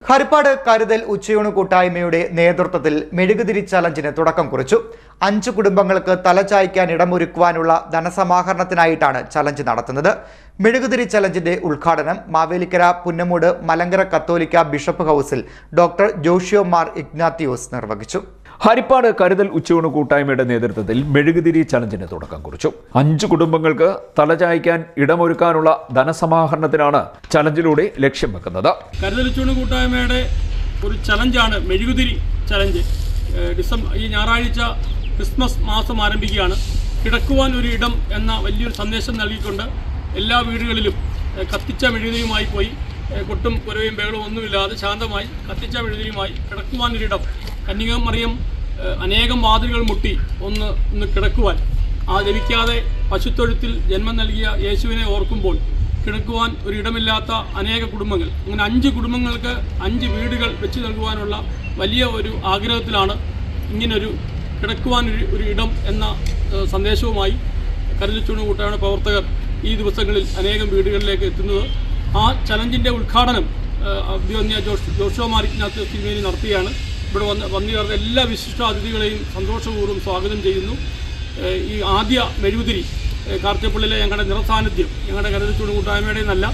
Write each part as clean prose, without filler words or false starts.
ഹരിപ്പാട് കരുതൽ ഉച്ചയൂണ് കൂട്ടായ്മയുടെ നേതൃത്വത്തിൽ മെഴുകുതിരി ചലഞ്ചിന് തുടക്കം കുറിച്ചു. 5 കുടുംബങ്ങൾക്ക് തലചായ്ക്കാൻ ഇടമൊരുക്കുവാനുള്ള ധനസമാഹരണത്തിനായിട്ടാണ് ചലഞ്ച് നടത്തുന്നത്. മെഴുകുതിരി ചലഞ്ചിന്റെ ഉദ്ഘാടനം മാവേലിക്കര പുന്നമൂട് മലങ്കര കത്തോലിക്ക ബിഷപ്പ് ഹൗസിൽ ഡോക്ടർ ജോഷിയോ മാർ ഇഗ്നാത്തിയോസ് നിർവഹിച്ചു. ഹരിപ്പാട് കരുതൽ ഉച്ചയൂണ് കൂട്ടായ്മയുടെ നേതൃത്വത്തിൽ മെഴുകുതിരി ചലഞ്ചിന് തുടക്കം കുറിച്ചു. 5 കുടുംബങ്ങൾക്ക് തലചായ്ക്കാൻ ഇടമൊരുക്കാനുള്ള ധനസമാഹരണത്തിനാണ് ചലഞ്ചിലൂടെ ലക്ഷ്യം വെക്കുന്നത്. കരുതൽ ഉച്ചയൂണ് കൂട്ടായ്മയുടെ ഒരു ചലഞ്ചാണ് മെഴുകുതിരി ചലഞ്ച്. ഈ ഞായറാഴ്ച ക്രിസ്മസ് മാസം ആരംഭിക്കുകയാണ്. കിടക്കുവാൻ ഒരു ഇടം എന്ന വലിയൊരു സന്ദേശം നൽകിക്കൊണ്ട് എല്ലാ വീടുകളിലും കത്തിച്ച മെഴുകുതിരിയുമായി പോയി കൊട്ടും കുരയും ബഹളവും ഒന്നുമില്ലാതെ ശാന്തമായി കത്തിച്ച മെഴുകുതിരിയുമായി കിടക്കുവാനൊരിടം. കന്യകമറിയം അനേകം വാതിലുകൾ മുട്ടി ഒന്ന് കിടക്കുവാൻ ലഭിക്കാതെ പശുത്തൊഴുത്തിൽ ജന്മം നൽകിയ യേശുവിനെ ഓർക്കുമ്പോൾ കിടക്കുവാൻ ഒരിടമില്ലാത്ത അനേക കുടുംബങ്ങൾ, അങ്ങനെ 5 കുടുംബങ്ങൾക്ക് 5 വീടുകൾ വെച്ച് നൽകുവാനുള്ള വലിയ ഒരു ആഗ്രഹത്തിലാണ് ഇങ്ങനൊരു കിടക്കുവാൻ ഒരു ഇടം എന്ന സന്ദേശവുമായി കരുതൽ ഉച്ചയൂണ് കൂട്ടായ്മയുടെ പ്രവർത്തകർ ഈ ദിവസങ്ങളിൽ അനേകം വീടുകളിലേക്ക് എത്തുന്നത്. ആ ചലഞ്ചിൻ്റെ ഉദ്ഘാടനം ജോഷിയോ മാർ ഇഗ്നാത്തിയോസ് തിരുമേനി നടത്തിയാണ്. ഇവിടെ വന്നു ചേർന്ന എല്ലാ വിശിഷ്ട അതിഥികളെയും സന്തോഷപൂർവ്വം സ്വാഗതം ചെയ്യുന്നു. ഈ ആദ്യ മെഴുകുതിരി കാർത്തിപ്പള്ളിയിലെ ഞങ്ങളുടെ നിറസാന്നിധ്യം ഞങ്ങളുടെ കരുതൽ ഉച്ചയൂണ് കൂട്ടായ്മയുടെ നല്ല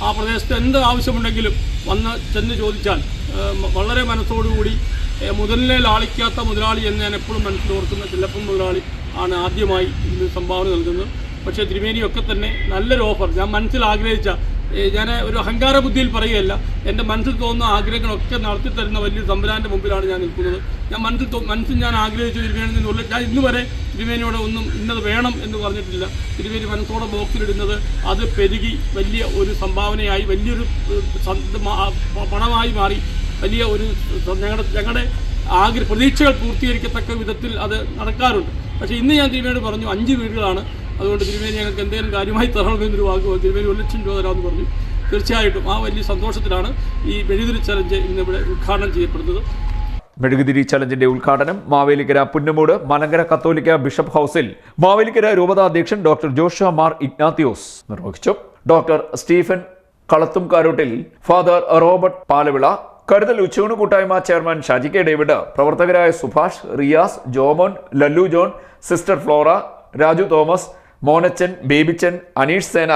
ആ പ്രദേശത്ത് എന്ത് ആവശ്യമുണ്ടെങ്കിലും വന്ന് ചെന്ന് ചോദിച്ചാൽ വളരെ മനസ്സോടുകൂടി മുതലിനെ ലാളിക്കാത്ത മുതലാളി എന്ന് ഞാൻ എപ്പോഴും മനസ്സിലോർക്കുന്ന ചില്ലപ്പൻ മുതലാളി ആണ് ആദ്യമായി ഇന്ന് സംഭാവന നൽകുന്നത്. പക്ഷേ തിരുമേനിയൊക്കെ തന്നെ നല്ലൊരു ഓഫർ ഞാൻ മനസ്സിൽ ആഗ്രഹിച്ച, ഞാൻ ഒരു അഹങ്കാര ബുദ്ധിയിൽ പറയുകയല്ല, എൻ്റെ മനസ്സിൽ തോന്നുന്ന ആഗ്രഹങ്ങളൊക്കെ നടത്തി തരുന്ന വലിയൊരു തമ്പുരാൻ്റെ മുമ്പിലാണ് ഞാൻ നിൽക്കുന്നത്. ഞാൻ മനസ്സിൽ ഞാൻ ആഗ്രഹിച്ചു തിരുമേനിയിൽ നിന്നുള്ള, ഞാൻ ഇന്ന് വരെ തിരുമേനിയോട് ഒന്നും ഇന്നത് വേണം എന്ന് പറഞ്ഞിട്ടില്ല. തിരുമേനി മനസ്സോടെ ബോക്സിലിടുന്നത് അത് പെരുകി വലിയ ഒരു സംഭാവനയായി വലിയൊരു പണമായി മാറി വലിയ ഒരു ഞങ്ങളുടെ പ്രതീക്ഷകൾ പൂർത്തീകരിക്കത്തക്ക വിധത്തിൽ അത് നടക്കാറുണ്ട്. പക്ഷേ ഇന്ന് ഞാൻ തിരുമേനിയോട് പറഞ്ഞു 5 വീടുകളാണ്, അതുകൊണ്ട് തിരുമേനി ഞങ്ങൾക്ക് എന്തെങ്കിലും കാര്യമായി തരണമെന്നൊരു വാക്ക് തിരുമേനി 1 ലക്ഷം രൂപ തരാമെന്ന് പറഞ്ഞു. തീർച്ചയായിട്ടും ആ വലിയ സന്തോഷത്തിലാണ് ഈ മെഴുകുതിരി ചലഞ്ച് ഇന്നിവിടെ ഉദ്ഘാടനം ചെയ്യപ്പെടുന്നത്. മെഴുകുതിരി ചലഞ്ചിന്റെ ഉദ്ഘാടനം മാവേലിക്കര പുന്നമൂട് മലങ്കര കത്തോലിക്ക ബിഷപ്പ് ഹൗസിൽ മാവേലിക്കര രൂപതാ അധ്യക്ഷൻ ഡോക്ടർ ജോഷിയോ മാർ ഇഗ്നാത്തിയോസ് നിർവഹിച്ചു. ഡോക്ടർ സ്റ്റീഫൻ കളത്തുംകാരോട്ടിൽ, ഫാദർ റോബർട്ട് പാലവിള, കരുതൽ ഉച്ചയൂണ് കൂട്ടായ്മ ചെയർമാൻ ഷാജി കെ ഡേവിഡ്, പ്രവർത്തകരായ സുഭാഷ്, റിയാസ്, ജോമോൻ, ലല്ലു ജോൺ, സിസ്റ്റർ ഫ്ലോറ, രാജു തോമസ്, മോനച്ചൻ, ബേബിച്ചൻ, അനീഷ് സേന,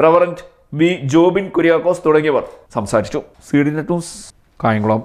റവറന്റ് വി ജോബിൻ കുര്യാക്കോസ് തുടങ്ങിയവർ സംസാരിച്ചു. C D net news, Kayamkulam.